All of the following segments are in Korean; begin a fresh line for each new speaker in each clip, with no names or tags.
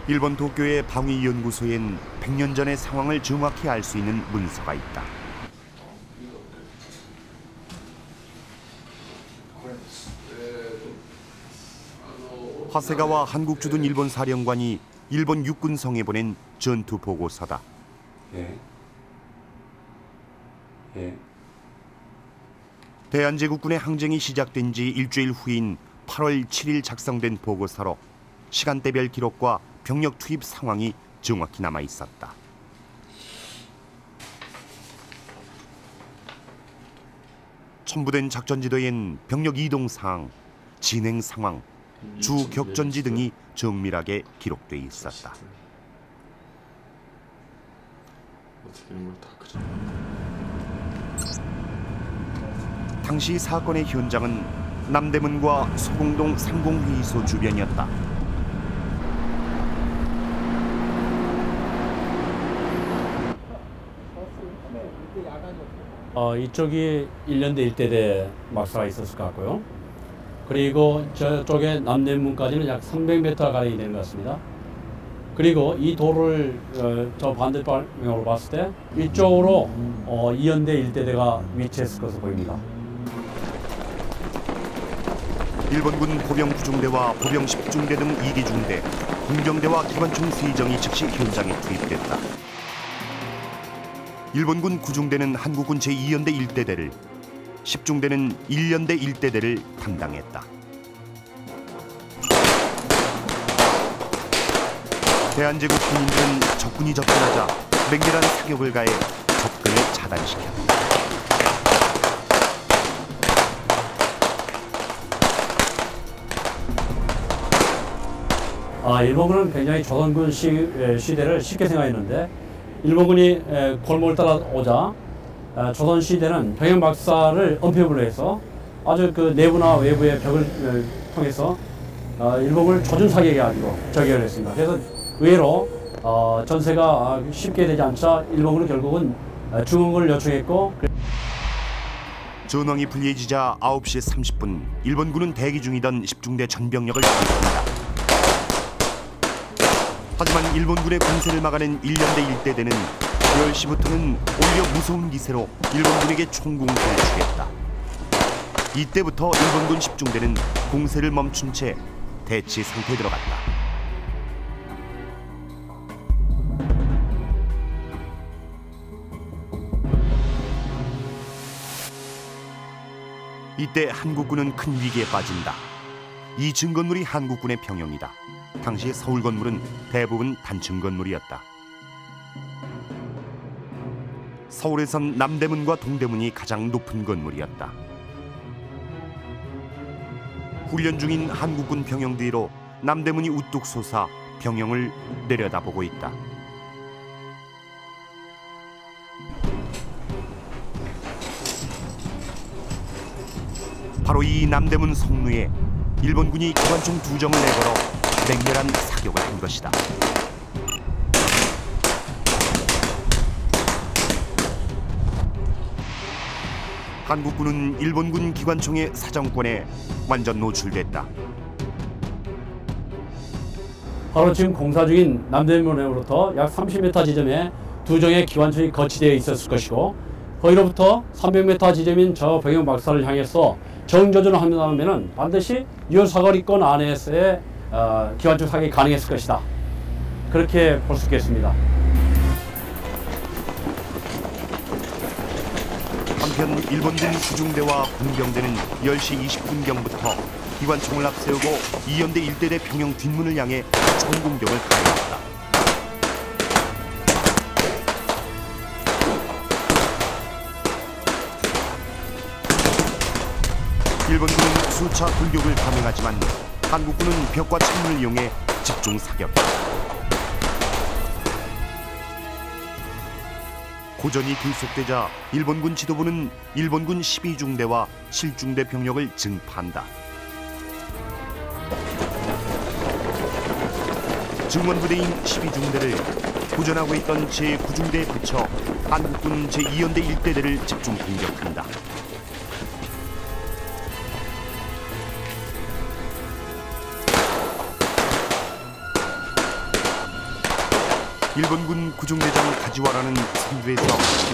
일본 도쿄의 방위연구소엔 100년 전의 상황을 정확히 알 수 있는 문서가 있다. 하세가와 한국 주둔 일본 사령관이 일본 육군성에 보낸 전투 보고서다. 대한제국군의 항쟁이 시작된 지 일주일 후인 8월 7일 작성된 보고서로 시간대별 기록과 병력 투입 상황이 정확히 남아 있었다. 첨부된 작전지도엔 병력 이동 사항, 진행 상황, 주 격전지 등이 정밀하게 기록돼 있었다. 당시 사건의 현장은 남대문과 소공동 상공회의소 주변이었다.
이쪽이 1년대 일대대 막사가 있었을 것 같고요. 그리고 저쪽에 남대문까지는 약 300m 가량이 되는 것 같습니다. 그리고 이 도로를 저 반대방향으로 봤을 때 이쪽으로 2연대 일대대가 위치했을 것으로 보입니다.
일본군 보병 9중대와 보병 10중대 등 2기 중대, 공병대와 기관총 3정이 즉시 현장에 투입됐다. 일본군 9중대는 한국군 제2연대 1대대를, 10중대는 1연대 1대대를 담당했다. 대한제국 군인들은 적군이 접근하자 맹렬한 사격을 가해 접근을 차단시켰다.
일본군은 굉장히 조선군 시대를 쉽게 생각했는데 일본군이 골목을 따라 오자 조선 시대는 병영 박사를 은폐부로 해서 아주 그 내부나 외부의 벽을 통해서 일본군을 조준 사격해가지고 저격을 했습니다. 그래서 의외로 전세가 쉽게 되지 않자 일본군은 결국은 중흥을 요청했고.
전황이 불리해지자 9시 30분 일본군은 대기 중이던 10중대 전병력을 투입합니다. 하지만 일본군의 공세를 막아낸 1연대 1대대는 10시부터는 오히려 무서운 기세로 일본군에게 총공세를 주겠다. 이때부터 일본군 10중대는 공세를 멈춘 채 대치 상태에 들어갔다. 이때 한국군은 큰 위기에 빠진다. 이 증건물이 한국군의 병영이다. 당시 서울 건물은 대부분 단층 건물이었다. 서울에선 남대문과 동대문이 가장 높은 건물이었다. 훈련 중인 한국군 병영 뒤로 남대문이 우뚝 솟아 병영을 내려다보고 있다. 바로 이 남대문 성루에 일본군이 기관총 2정을 내걸어 맹렬한 사격을 한 것이다. 한국군은 일본군 기관총의 사정권에 완전 노출됐다.
바로 지금 공사 중인 남대문으로부터 약 30m 지점에 2정의 기관총이 거치되어 있었을 것이고 거기로부터 300m 지점인 저 병영 박사를 향해서 정조준을 한다면 반드시 이 사거리권 안에서의 기관총 사격이 가능했을 것이다. 그렇게 볼 수 있겠습니다.
한편 일본군 수중대와 공병대는 10시 20분경부터 기관총을 앞세우고 2연대 1대대 병영 뒷문을 향해 총공격을 가해왔다. 일본군은 수차 돌격을 감행하지만 한국군은 벽과 창문을 이용해 집중 사격했다. 고전이 계속되자 일본군 지도부는 일본군 12중대와 7중대 병력을 증파한다. 증원부대인 12중대를 고전하고 있던 제9중대에 붙여 한국군 제2연대 1대대를 집중 공격한다. 일본군 구중대장 가지와라는 선두에서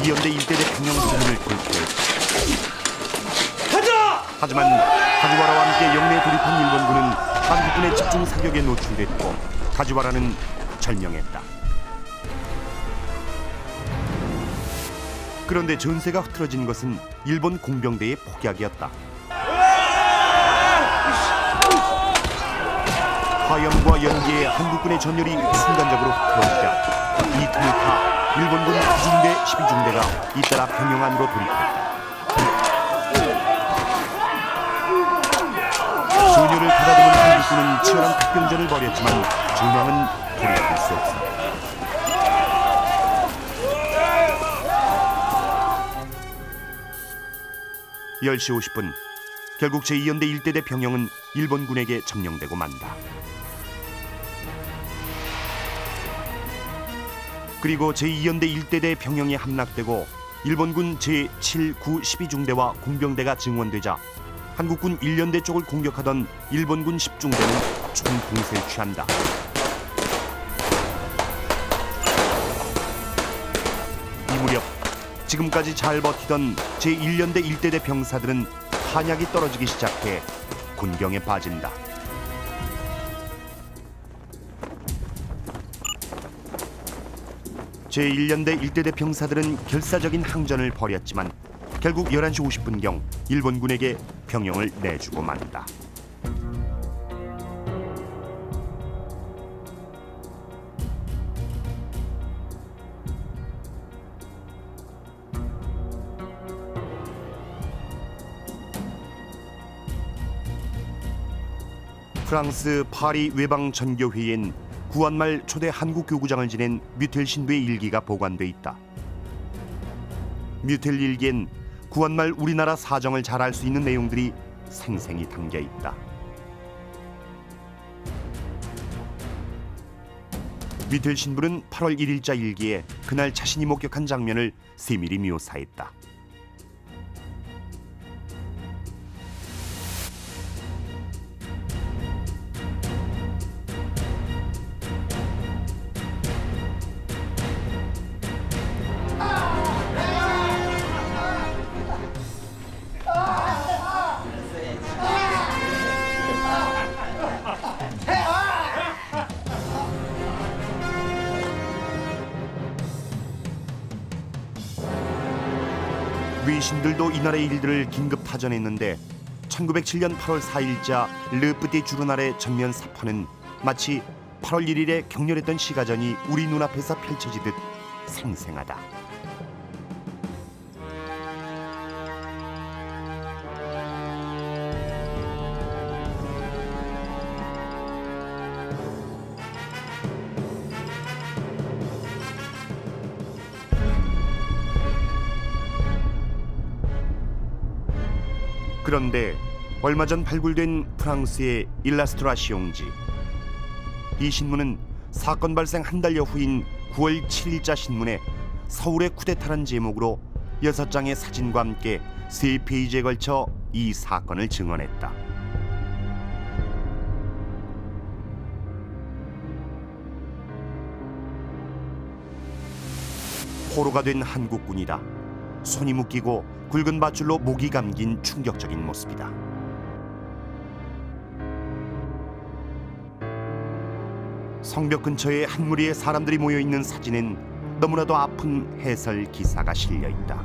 2연대 일대대 평양 진군을 돌파했다. 하지만 가지와라와 함께 영내에 돌입한 일본군은 한국군의 집중 사격에 노출됐고 가지와라는 절명했다. 그런데 전세가 흐트러진 것은 일본 공병대의 폭약이었다. 화염과 연기에 한국군의 전열이 순간적으로 흐트러지자 이 틈을 타 일본군 9중대 12중대가 잇따라 평양 안으로 돌입했다. 전열을 가다듬은 한국군은 치열한 특병전을 벌였지만 전황은 돌이킬 수 없었다. (10시 50분) 결국 제2연대 1대대 병영은 일본군에게 점령되고 만다. 그리고 제2연대 1대대 병영이 함락되고 일본군 제7, 9, 12중대와 공병대가 증원되자 한국군 1연대 쪽을 공격하던 일본군 10중대는 총공세를 취한다. 이 무렵 지금까지 잘 버티던 제1연대 1대대 병사들은 탄약이 떨어지기 시작해 곤경에 빠진다. 제1연대 1대대 병사들은 결사적인 항전을 벌였지만 결국 11시 50분경 일본군에게 병영을 내주고 만다. 프랑스 파리 외방전교회엔 9월 말 초대 한국 교구장을 지낸 뮤텔 신부의 일기가 보관돼 있다. 뮤텔 일기엔 9월 말 우리나라 사정을 잘 알 수 있는 내용들이 생생히 담겨 있다. 뮤텔 신부는 8월 1일자 일기에 그날 자신이 목격한 장면을 세밀히 묘사했다. 외신들도 이날의 일들을 긴급 타전했는데 1907년 8월 4일자 르뿌띠 주르날의 전면 사파는 마치 8월 1일에 격렬했던 시가전이 우리 눈앞에서 펼쳐지듯 생생하다. 그런데 얼마 전 발굴된 프랑스의 일라스트라시옹지, 이 신문은 사건 발생 한 달여 후인 9월 7일자 신문에 서울의 쿠데타라는 제목으로 6장의 사진과 함께 3페이지에 걸쳐 이 사건을 증언했다. 포로가 된 한국군이다. 손이 묶이고 굵은 밧줄로 목이 감긴 충격적인 모습이다. 성벽 근처에 한 무리의 사람들이 모여 있는 사진엔 너무나도 아픈 해설 기사가 실려 있다.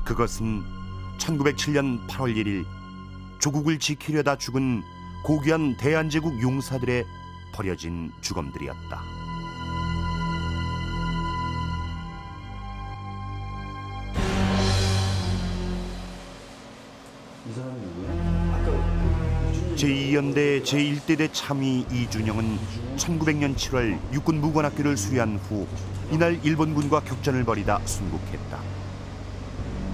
그것은 1907년 8월 1일 조국을 지키려다 죽은 고귀한 대한제국 용사들의 버려진 주검들이었다. 제2연대 제1대대 참의 이준영은 1900년 7월 육군 무관학교를 수료한 후 이날 일본군과 격전을 벌이다 순국했다.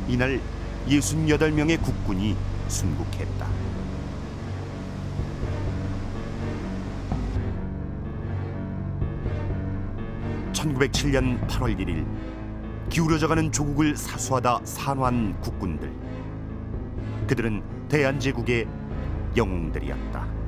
이날 68명의 국군이 순국했다. 1907년 8월 1일 기울어져가는 조국을 사수하다 산환 국군들. 그들은 대한제국의 영웅들이었다.